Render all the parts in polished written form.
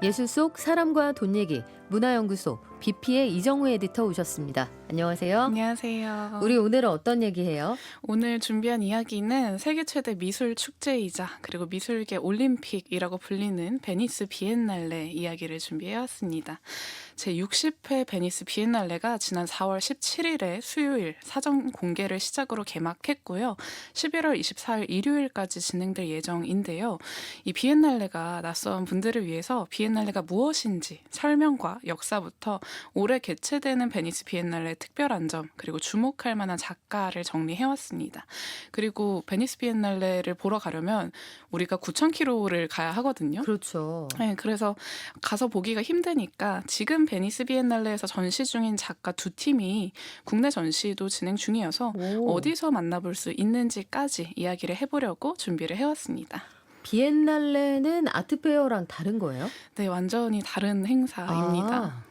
예술 속 사람과 돈 얘기, 문화연구소 BP의 이정우 에디터 오셨습니다. 안녕하세요. 안녕하세요. 우리 오늘은 어떤 얘기해요? 오늘 준비한 이야기는 세계 최대 미술 축제이자 그리고 미술계 올림픽이라고 불리는 베니스 비엔날레 이야기를 준비해왔습니다. 제60회 베니스 비엔날레가 지난 4월 17일에 수요일 사전 공개를 시작으로 개막했고요. 11월 24일 일요일까지 진행될 예정인데요. 이 비엔날레가 낯선 분들을 위해서 비엔날레가 무엇인지 설명과 역사부터 올해 개최되는 베니스 비엔날레의 특별한 점 그리고 주목할 만한 작가를 정리해왔습니다. 그리고 베니스 비엔날레를 보러 가려면 우리가 9,000km를 가야 하거든요. 그렇죠. 네, 그래서 가서 보기가 힘드니까 지금 베니스 비엔날레에서 전시 중인 작가 두 팀이 국내 전시도 진행 중이어서 오. 어디서 만나볼 수 있는지까지 이야기를 해보려고 준비를 해왔습니다. 비엔날레는 아트페어랑 다른 거예요? 네, 완전히 다른 행사입니다.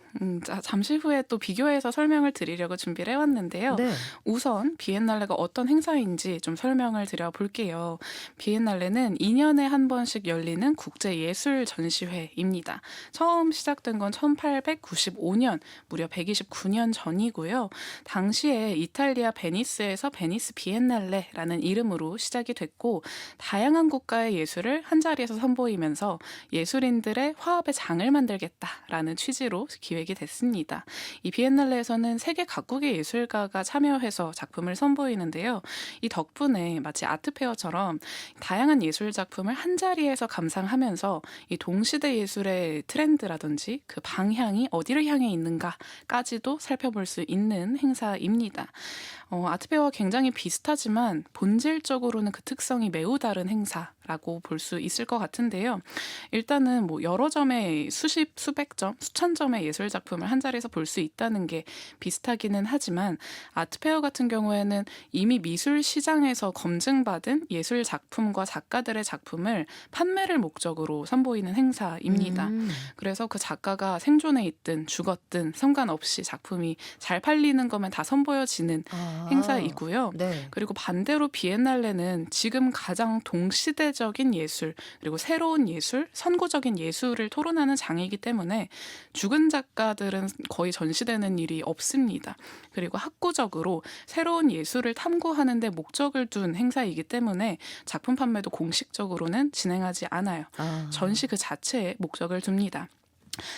아, 잠시 후에 또 비교해서 설명을 드리려고 준비를 해왔는데요. 네. 우선 비엔날레가 어떤 행사인지 좀 설명을 드려볼게요. 비엔날레는 2년에 한 번씩 열리는 국제예술 전시회입니다. 처음 시작된 건 1895년, 무려 129년 전이고요. 당시에 이탈리아 베니스에서 베니스 비엔날레라는 이름으로 시작이 됐고 다양한 국가의 예술을 한자리에서 선보이면서 예술인들의 화합의 장을 만들겠다라는 취지로 기획이 됐습니다. 이 비엔날레에서는 세계 각국의 예술가가 참여해서 작품을 선보이는데요. 이 덕분에 마치 아트페어처럼 다양한 예술 작품을 한자리에서 감상하면서 이 동시대 예술의 트렌드라든지 그 방향이 어디를 향해 있는가까지도 살펴볼 수 있는 행사입니다. 아트페어와 굉장히 비슷하지만 본질적으로는 그 특성이 매우 다른 행사라고 볼 수 있을 것 같은데요. 일단은 뭐 여러 점의 수백 점, 수천 점의 예술 작품을 한자리에서 볼 수 있다는 게 비슷하기는 하지만 아트페어 같은 경우에는 이미 미술 시장에서 검증받은 예술 작품과 작가들의 작품을 판매를 목적으로 선보이는 행사입니다. 그래서 그 작가가 생존해 있든 죽었든 상관없이 작품이 잘 팔리는 거면 다 선보여지는 행사이고요. 네. 그리고 반대로 비엔날레는 지금 가장 동시대적인 예술, 그리고 새로운 예술, 선구적인 예술을 토론하는 장이기 때문에 죽은 작가들은 거의 전시되는 일이 없습니다. 그리고 학구적으로 새로운 예술을 탐구하는 데 목적을 둔 행사이기 때문에 작품 판매도 공식적으로는 진행하지 않아요. 전시 그 자체에 목적을 둡니다.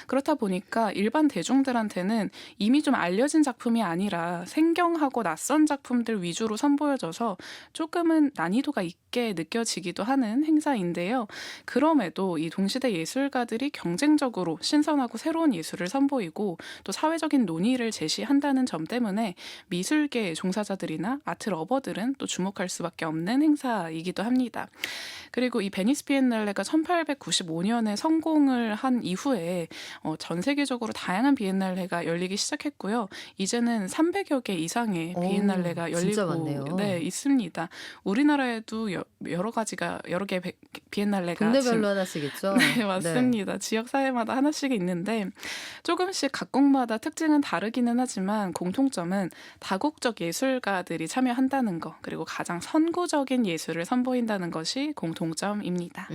그렇다 보니까 일반 대중들한테는 이미 좀 알려진 작품이 아니라 생경하고 낯선 작품들 위주로 선보여져서 조금은 난이도가 있게 느껴지기도 하는 행사인데요. 그럼에도 이 동시대 예술가들이 경쟁적으로 신선하고 새로운 예술을 선보이고 또 사회적인 논의를 제시한다는 점 때문에 미술계 종사자들이나 아트 러버들은 또 주목할 수밖에 없는 행사이기도 합니다. 그리고 이 베니스 비엔날레가 1895년에 성공을 한 이후에 전 세계적으로 다양한 비엔날레가 열리기 시작했고요. 이제는 300여 개 이상의 비엔날레가 진짜 열리고 많네요. 네, 있습니다. 우리나라에도 여러 개 비엔날레가 동네별로 하나씩 있죠? 네, 맞습니다. 지역 사회마다 하나씩 있는데 조금씩 각국마다 특징은 다르기는 하지만 공통점은 다국적 예술가들이 참여한다는 거 그리고 가장 선구적인 예술을 선보인다는 것이 공통점입니다.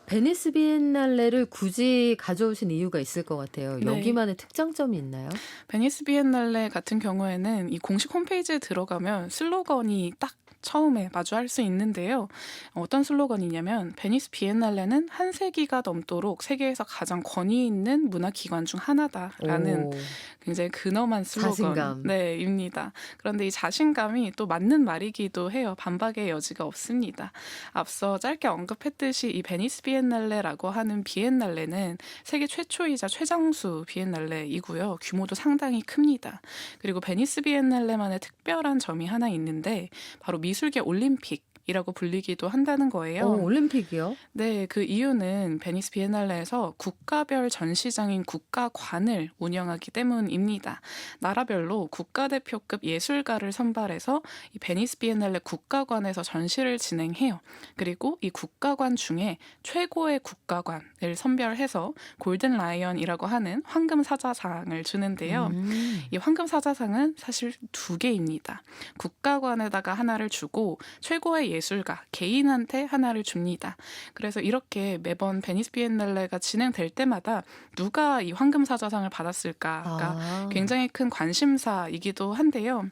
베니스 비엔날레를 굳이 가져오신 이유가 있을 것 같아요. 네. 여기만의 특장점이 있나요? 베니스 비엔날레 같은 경우에는 이 공식 홈페이지에 들어가면 슬로건이 딱 처음에 마주할 수 있는데요. 어떤 슬로건이냐면 베니스 비엔날레는 한 세기가 넘도록 세계에서 가장 권위 있는 문화기관 중 하나다라는 오, 굉장히 근엄한 자신감. 입니다. 그런데 이 자신감이 또 맞는 말이기도 해요. 반박의 여지가 없습니다. 앞서 짧게 언급했듯이 이 베니스 비엔날레라고 하는 비엔날레는 세계 최초이자 최장수 비엔날레이고요. 규모도 상당히 큽니다. 그리고 베니스 비엔날레만의 특별한 점이 하나 있는데 바로 미술계 올림픽 이라고 불리기도 한다는 거예요. 올림픽이요? 네, 그 이유는 베니스 비엔날레에서 국가별 전시장인 국가관을 운영하기 때문입니다. 나라별로 국가대표급 예술가를 선발해서 이 베니스 비엔날레 국가관에서 전시를 진행해요. 그리고 이 국가관 중에 최고의 국가관을 선별해서 골든 라이언이라고 하는 황금 사자상을 주는데요. 이 황금 사자상은 사실 두 개입니다. 국가관에다가 하나를 주고 최고의 예술가 개인한테 하나를 줍니다. 그래서 이렇게 매번 베니스 비엔날레가 진행될 때마다 누가 이 황금사자상을 받았을까가 아. 굉장히 큰 관심사이기도 한데요.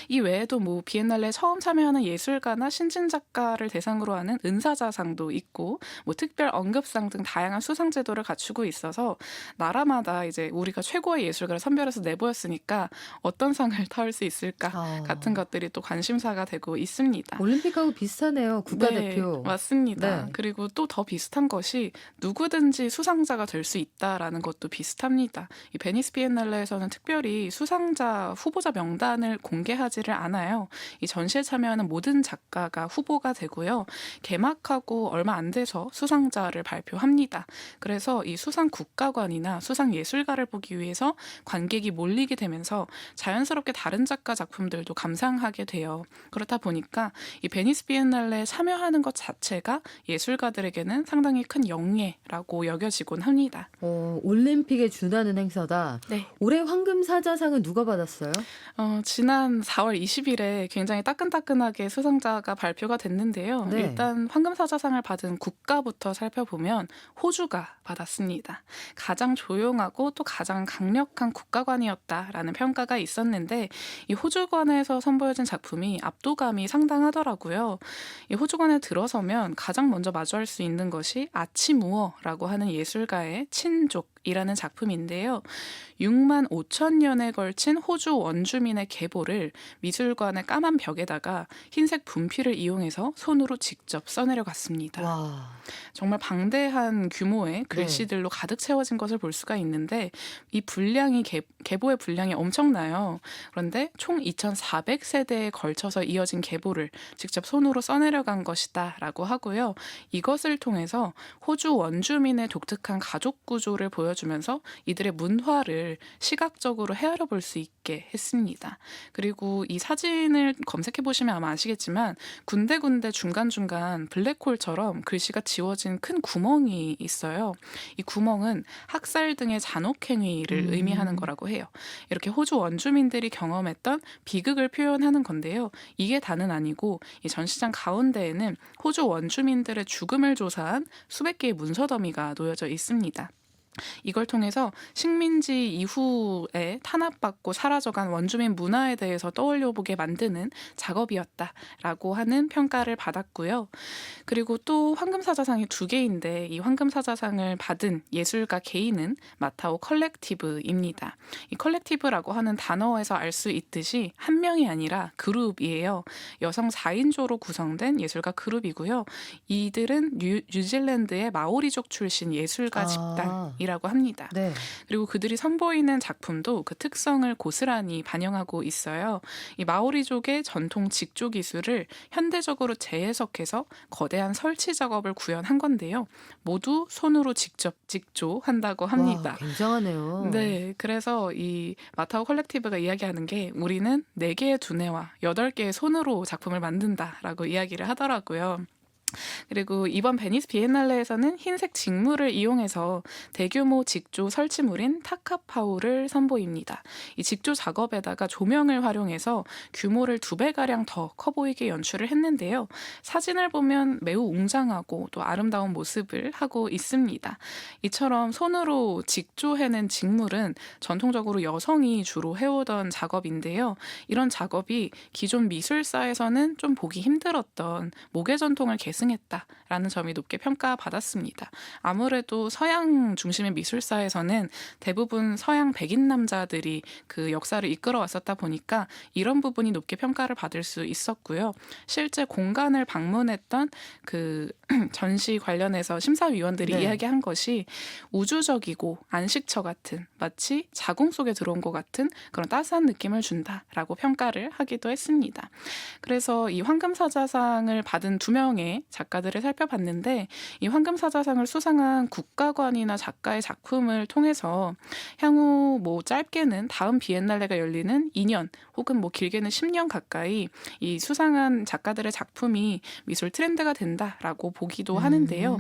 이 외에도 뭐 비엔날레에 처음 참여하는 예술가나 신진 작가를 대상으로 하는 은사자상도 있고 뭐 특별 언급상 등 다양한 수상 제도를 갖추고 있어서 나라마다 이제 우리가 최고의 예술가를 선별해서 내보였으니까 어떤 상을 타올 수 있을까 같은 것들이 또 관심사가 되고 있습니다. 올림픽하고 비슷하네요. 국가대표. 네, 맞습니다. 네. 그리고 또 더 비슷한 것이 누구든지 수상자가 될 수 있다라는 것도 비슷합니다. 이 베니스 비엔날레에서는 특별히 수상자 후보자 명단을 공개하지를 않아요. 이 전시에 참여하는 모든 작가가 후보가 되고요. 개막하고 얼마 안 돼서 수상자를 발표합니다. 그래서 이 수상 국가관이나 수상 예술가를 보기 위해서 관객이 몰리게 되면서 자연스럽게 다른 작가 작품들도 감상하게 돼요. 그렇다 보니까 이 베니스 비엔날레에 참여하는 것 자체가 예술가들에게는 상당히 큰 영예라고 여겨지곤 합니다. 올림픽에 준하는 행사다. 네. 올해 황금사자상은 누가 받았어요? 지난 4월 20일에 굉장히 따끈따끈하게 수상자가 발표가 됐는데요. 네. 일단 황금사자상을 받은 국가부터 살펴보면 호주가 받았습니다. 가장 조용하고 또 가장 강력한 국가관이었다라는 평가가 있었는데 이 호주관에서 선보여진 작품이 압도감이 상당하더라고요. 이 호주관에 들어서면 가장 먼저 마주할 수 있는 것이 아치무어라고 하는 예술가의 친족이라는 작품인데요. 6만 5천 년에 걸친 호주 원주민의 계보를 미술관의 까만 벽에다가 흰색 분필을 이용해서 손으로 직접 써내려 갔습니다. 와. 정말 방대한 규모의 글씨들로 가득 채워진 것을 볼 수가 있는데 이 분량이 계보의 분량이 엄청나요. 그런데 총 2,400세대에 걸쳐서 이어진 계보를 직접 손으로 써내려간 것이다 라고 하고요. 이것을 통해서 호주 원주민의 독특한 가족 구조를 보여주면서 이들의 문화를 시각적으로 헤아려 볼 수 있게 했습니다. 그리고 이 사진을 검색해 보시면 아마 아시겠지만 군데군데 중간중간 블랙홀처럼 글씨가 지워진 큰 구멍이 있어요. 이 구멍은 학살 등의 잔혹행위를 의미하는 거라고 해요. 이렇게 호주 원주민들이 경험했던 비극을 표현하는 건데요. 이게 다는 아니고 이 전시장 가운데에는 호주 원주민들의 죽음을 조사한 수백 개의 문서 더미가 놓여져 있습니다. 이걸 통해서 식민지 이후에 탄압받고 사라져간 원주민 문화에 대해서 떠올려보게 만드는 작업이었다라고 하는 평가를 받았고요. 그리고 또 황금사자상이 2개인데 이 황금사자상을 받은 예술가 개인은 마타오 컬렉티브입니다. 이 컬렉티브라고 하는 단어에서 알 수 있듯이 한 명이 아니라 그룹이에요. 여성 4인조로 구성된 예술가 그룹이고요. 이들은 뉴질랜드의 마오리족 출신 예술가 집단이 라고 합니다. 네. 그리고 그들이 선보이는 작품도 그 특성을 고스란히 반영하고 있어요. 이 마오리족의 전통 직조 기술을 현대적으로 재해석해서 거대한 설치 작업을 구현한 건데요. 모두 손으로 직접 직조한다고 합니다. 와, 굉장하네요. 네, 그래서 이 마타오 컬렉티브가 이야기하는 게 우리는 4개의 두뇌와 8개의 손으로 작품을 만든다라고 이야기를 하더라고요. 그리고 이번 베니스 비엔날레에서는 흰색 직물을 이용해서 대규모 직조 설치물인 타카파우를 선보입니다. 이 직조 작업에다가 조명을 활용해서 규모를 2배가량 더 커 보이게 연출을 했는데요. 사진을 보면 매우 웅장하고 또 아름다운 모습을 하고 있습니다. 이처럼 손으로 직조해낸 직물은 전통적으로 여성이 주로 해오던 작업인데요. 이런 작업이 기존 미술사에서는 좀 보기 힘들었던 목의 전통을 계승했다라는 점이 높게 평가받았습니다. 아무래도 서양 중심의 미술사에서는 대부분 서양 백인 남자들이 그 역사를 이끌어왔었다 보니까 이런 부분이 높게 평가를 받을 수 있었고요. 실제 공간을 방문했던 그 전시 관련해서 심사위원들이 네. 이야기한 것이 우주적이고 안식처 같은 마치 자궁 속에 들어온 것 같은 그런 따스한 느낌을 준다라고 평가를 하기도 했습니다. 그래서 이 황금사자상을 받은 2명의 작가들을 살펴봤는데 이 황금사자상을 수상한 국가관이나 작가의 작품을 통해서 향후 뭐 짧게는 다음 비엔날레가 열리는 2년 혹은 뭐 길게는 10년 가까이 이 수상한 작가들의 작품이 미술 트렌드가 된다라고 보기도 하는데요.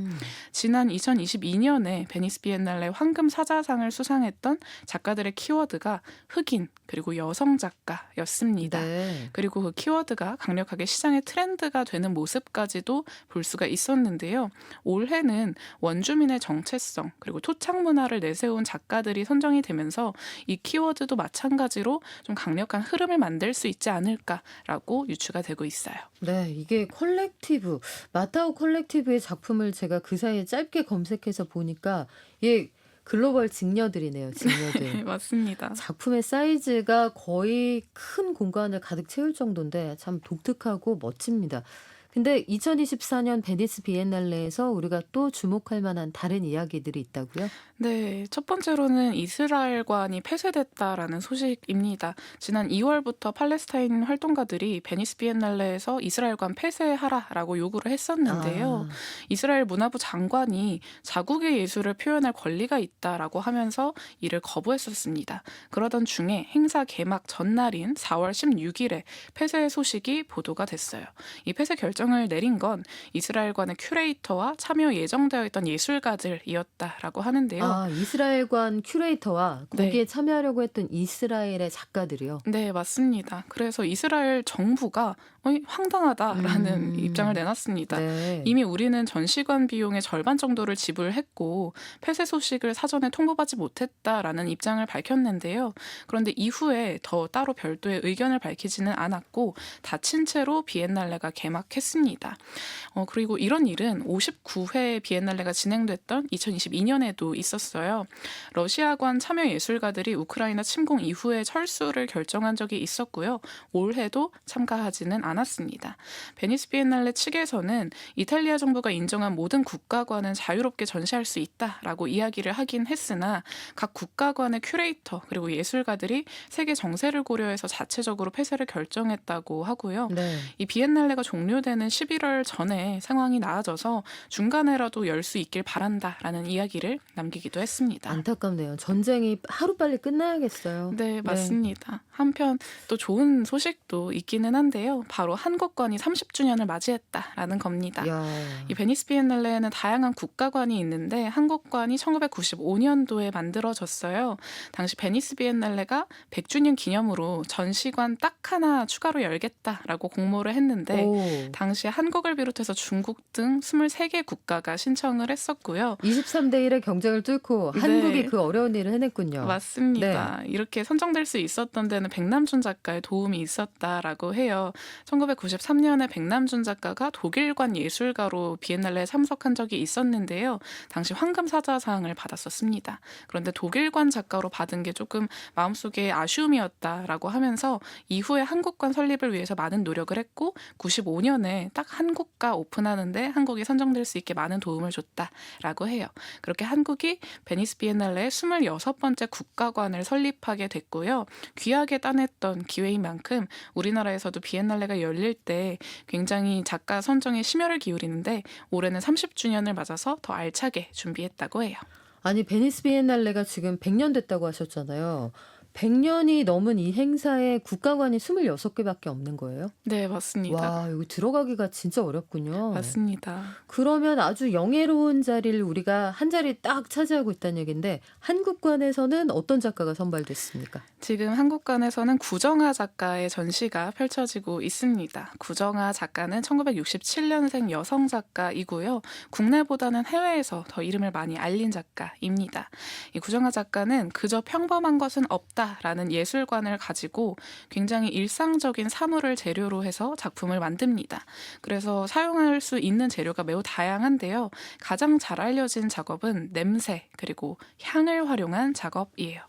지난 2022년에 베니스 비엔날레 황금사자상을 수상했던 작가들의 키워드가 흑인 그리고 여성 작가였습니다. 네. 그리고 그 키워드가 강력하게 시장의 트렌드가 되는 모습까지도 볼 수가 있었는데요. 올해는 원주민의 정체성 그리고 토착 문화를 내세운 작가들이 선정이 되면서 이 키워드도 마찬가지로 좀 강력한 흐름을 만들 수 있지 않을까라고 유추가 되고 있어요. 네, 이게 컬렉티브, 마타오 컬렉티브의 작품을 제가 그 사이에 짧게 검색해서 보니까 이게 글로벌 직녀들이네요, 네, 직녀들. 맞습니다. 작품의 사이즈가 거의 큰 공간을 가득 채울 정도인데 참 독특하고 멋집니다. 근데 2024년 베니스 비엔날레에서 우리가 또 주목할 만한 다른 이야기들이 있다고요? 네, 첫 번째로는 이스라엘관이 폐쇄됐다라는 소식입니다. 지난 2월부터 팔레스타인 활동가들이 베니스 비엔날레에서 이스라엘관 폐쇄하라라고 요구를 했었는데요. 아, 이스라엘 문화부 장관이 자국의 예술을 표현할 권리가 있다라고 하면서 이를 거부했었습니다. 그러던 중에 행사 개막 전날인 4월 16일에 폐쇄 소식이 보도가 됐어요. 이 폐쇄 결정을 내린 건 이스라엘관의 큐레이터와 참여 예정되어 있던 예술가들이었다라고 하는데요. 이스라엘관 큐레이터와 네. 거기에 참여하려고 했던 이스라엘의 작가들이요. 네, 맞습니다. 그래서 이스라엘 정부가 황당하다라는 음, 입장을 내놨습니다. 네. 이미 우리는 전시관 비용의 절반 정도를 지불했고 폐쇄 소식을 사전에 통보받지 못했다라는 입장을 밝혔는데요. 그런데 이후에 더 따로 별도의 의견을 밝히지는 않았고 닫힌 채로 비엔날레가 개막했습니다. 그리고 이런 일은 59회 비엔날레가 진행됐던 2022년에도 있었어요. 러시아관 참여 예술가들이 우크라이나 침공 이후에 철수를 결정한 적이 있었고요. 올해도 참가하지는 않았습니다. 베니스 비엔날레 측에서는 이탈리아 정부가 인정한 모든 국가관은 자유롭게 전시할 수 있다라고 이야기를 하긴 했으나 각 국가관의 큐레이터 그리고 예술가들이 세계 정세를 고려해서 자체적으로 폐쇄를 결정했다고 하고요. 네. 이 비엔날레가 종료되는 11월 전에 상황이 나아져서 중간에라도 열 수 있길 바란다라는 이야기를 남기기도 했습니다. 안타깝네요. 전쟁이 하루빨리 끝나야겠어요. 네, 맞습니다. 한편 또 좋은 소식도 있기는 한데요. 바로 한국관이 30주년을 맞이했다라는 겁니다. 야, 이 베니스 비엔날레에는 다양한 국가관이 있는데 한국관이 1995년도에 만들어졌어요. 당시 베니스 비엔날레가 100주년 기념으로 전시관 딱 하나 추가로 열겠다라고 공모를 했는데 오, 당시 한국을 비롯해서 중국 등 23개 국가가 신청을 했었고요. 23대 1의 경쟁을 뚫고 네. 한국이 그 어려운 일을 해냈군요. 맞습니다. 이렇게 선정될 수 있었던 데는 백남준 작가의 도움이 있었다라고 해요. 1993년에 백남준 작가가 독일관 예술가로 비엔날레에 참석한 적이 있었는데요. 당시 황금사자상을 받았었습니다. 그런데 독일관 작가로 받은 게 조금 마음속에 아쉬움이었다라고 하면서 이후에 한국관 설립을 위해서 많은 노력을 했고 95년에 딱 한국가 오픈하는데 한국이 선정될 수 있게 많은 도움을 줬다라고 해요. 그렇게 한국이 베니스 비엔날레의 26번째 국가관을 설립하게 됐고요. 귀하게 따냈던 기회인 만큼 우리나라에서도 비엔날레가 열릴 때 굉장히 작가 선정에 심혈을 기울이는데 올해는 30주년을 맞아서 더 알차게 준비했다고 해요. 아니, 베니스 비엔날레가 지금 100년 됐다고 하셨잖아요. 100년이 넘은 이 행사에 국가관이 26개밖에 없는 거예요? 네, 맞습니다. 와, 여기 들어가기가 진짜 어렵군요. 맞습니다. 그러면 아주 영예로운 자리를 우리가 한 자리 딱 차지하고 있다는 얘기인데 한국관에서는 어떤 작가가 선발됐습니까? 지금 한국관에서는 구정아 작가의 전시가 펼쳐지고 있습니다. 구정아 작가는 1967년생 여성 작가이고요. 국내보다는 해외에서 더 이름을 많이 알린 작가입니다. 이 구정아 작가는 그저 평범한 것은 없다라는 예술관을 가지고 굉장히 일상적인 사물을 재료로 해서 작품을 만듭니다. 그래서 사용할 수 있는 재료가 매우 다양한데요. 가장 잘 알려진 작업은 냄새 그리고 향을 활용한 작업이에요.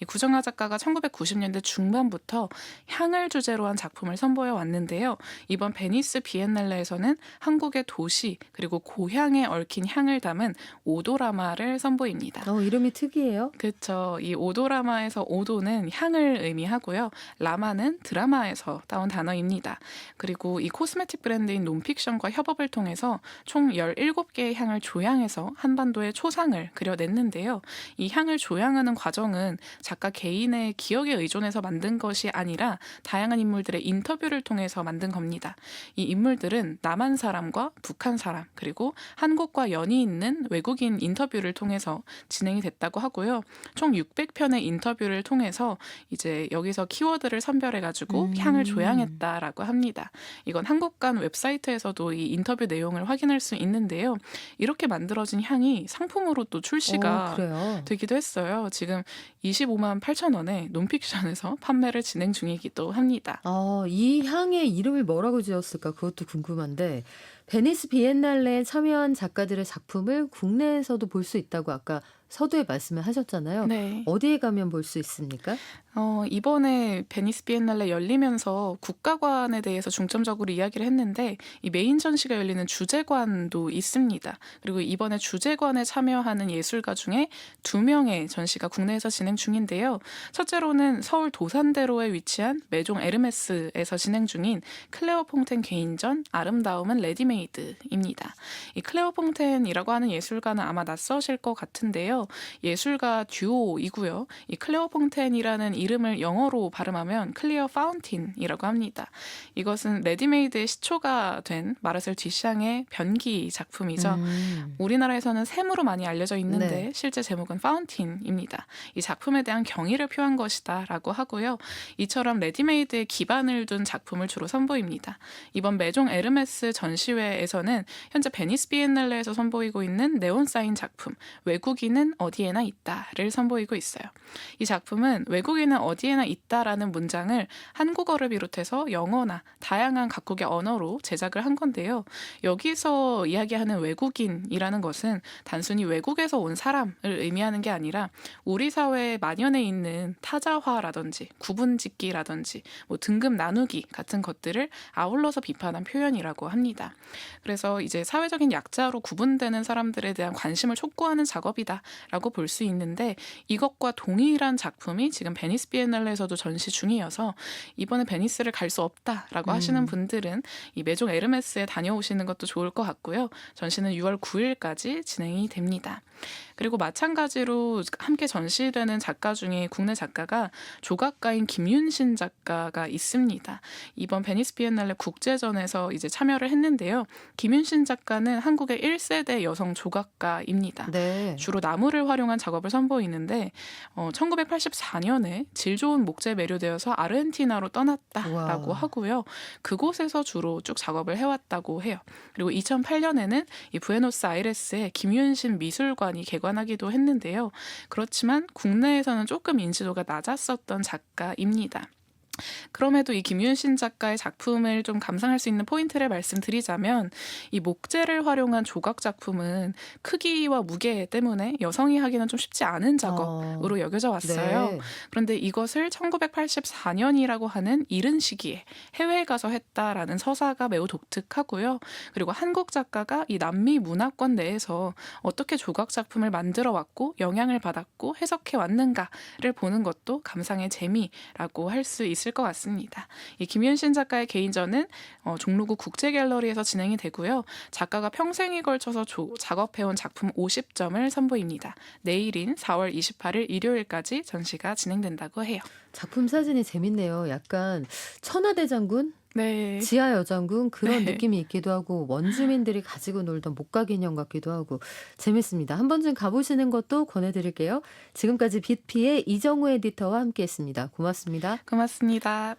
이 구정아 작가가 1990년대 중반부터 향을 주제로 한 작품을 선보여 왔는데요. 이번 베니스 비엔날레에서는 한국의 도시 그리고 고향에 얽힌 향을 담은 오도라마를 선보입니다. 이름이 특이해요. 그렇죠. 이 오도라마에서 오도는 아로마는 향을 의미하고요. 라마는 드라마에서 따온 단어입니다. 그리고 이 코스메틱 브랜드인 논픽션과 협업을 통해서 총 17개의 향을 조향해서 한반도의 초상을 그려냈는데요. 이 향을 조향하는 과정은 작가 개인의 기억에 의존해서 만든 것이 아니라 다양한 인물들의 인터뷰를 통해서 만든 겁니다. 이 인물들은 남한 사람과 북한 사람 그리고 한국과 연이 있는 외국인 인터뷰를 통해서 진행이 됐다고 하고요. 총 600편의 인터뷰를 통해서 이제 여기서 키워드를 선별해가지고 향을 조향했다라고 합니다. 이건 한국관 웹사이트에서도 이 인터뷰 내용을 확인할 수 있는데요. 이렇게 만들어진 향이 상품으로 또 출시가 그래요. 되기도 했어요. 지금 25만 8천 원에 논픽션에서 판매를 진행 중이기도 합니다. 이 향의 이름을 뭐라고 지었을까 그것도 궁금한데 베니스 비엔날레에 참여한 작가들의 작품을 국내에서도 볼 수 있다고 아까 서두에 말씀을 하셨잖아요. 네. 어디에 가면 볼 수 있습니까? 이번에 베니스 비엔날레 열리면서 국가관에 대해서 중점적으로 이야기를 했는데 이 메인 전시가 열리는 주제관도 있습니다. 그리고 이번에 주제관에 참여하는 예술가 중에 2명의 전시가 국내에서 진행 중인데요. 첫째로는 서울 도산대로에 위치한 메종 에르메스에서 진행 중인 클레오 퐁텐 개인전 아름다움은 레디메이드입니다. 이 클레오 퐁텐이라고 하는 예술가는 아마 낯서실 것 같은데요. 예술가 듀오이고요. 이 클레오 퐁텐이라는 이름을 영어로 발음하면 클리어 파운틴이라고 합니다. 이것은 레디메이드의 시초가 된 마르셀 듀샹의 변기 작품이죠. 우리나라에서는 샘으로 많이 알려져 있는데 네. 실제 제목은 파운틴입니다. 이 작품에 대한 경의를 표한 것이다라고 하고요. 이처럼 레디메이드에 기반을 둔 작품을 주로 선보입니다. 이번 메종 에르메스 전시회에서는 현재 베니스 비엔날레에서 선보이고 있는 네온사인 작품 외국인은 어디에나 있다를 선보이고 있어요. 이 작품은 외국인은 어디에나 있다라는 문장을 한국어를 비롯해서 영어나 다양한 각국의 언어로 제작을 한 건데요. 여기서 이야기하는 외국인이라는 것은 단순히 외국에서 온 사람을 의미하는 게 아니라 우리 사회에 만연해 있는 타자화라든지 구분짓기라든지 뭐 등급 나누기 같은 것들을 아울러서 비판한 표현이라고 합니다. 그래서 이제 사회적인 약자로 구분되는 사람들에 대한 관심을 촉구하는 작업이다라고 볼 수 있는데 이것과 동일한 작품이 지금 베니스 비엔날레에서도 전시 중이어서 이번에 베니스를 갈 수 없다라고 하시는 분들은 이 메종 에르메스에 다녀오시는 것도 좋을 것 같고요. 전시는 6월 9일까지 진행이 됩니다. 그리고 마찬가지로 함께 전시되는 작가 중에 국내 작가가 조각가인 김윤신 작가가 있습니다. 이번 베니스 비엔날레 국제전에서 이제 참여를 했는데요. 김윤신 작가는 한국의 1세대 여성 조각가입니다. 네. 주로 나무를 활용한 작업을 선보이는데 1984년에 질 좋은 목재에 매료되어서 아르헨티나로 떠났다라고 와. 하고요. 그곳에서 주로 쭉 작업을 해왔다고 해요. 그리고 2008년에는 이 부에노스아이레스에 김윤신 미술관이 개관하기도 했는데요. 그렇지만 국내에서는 조금 인지도가 낮았었던 작가입니다. 그럼에도 이 김윤신 작가의 작품을 좀 감상할 수 있는 포인트를 말씀드리자면 이 목재를 활용한 조각 작품은 크기와 무게 때문에 여성이 하기는 좀 쉽지 않은 작업으로 여겨져 왔어요. 네. 그런데 이것을 1984년이라고 하는 이른 시기에 해외에 가서 했다라는 서사가 매우 독특하고요. 그리고 한국 작가가 이 남미 문화권 내에서 어떻게 조각 작품을 만들어 왔고 영향을 받았고 해석해 왔는가를 보는 것도 감상의 재미라고 할 수 있을 것 같습니다. 이 김윤신 작가의 개인전은 종로구 국제갤러리에서 진행이 되고요. 작가가 평생에 걸쳐서 작업해온 작품 50점을 선보입니다. 내일인 4월 28일 일요일까지 전시가 진행된다고 해요. 작품 사진이 재밌네요. 약간 천하대장군? 네. 지하 여장군 그런 네. 느낌이 있기도 하고 원주민들이 가지고 놀던 목각 인형 같기도 하고 재밌습니다. 한 번쯤 가보시는 것도 권해드릴게요. 지금까지 빛피의 이정우 에디터와 함께했습니다. 고맙습니다. 고맙습니다.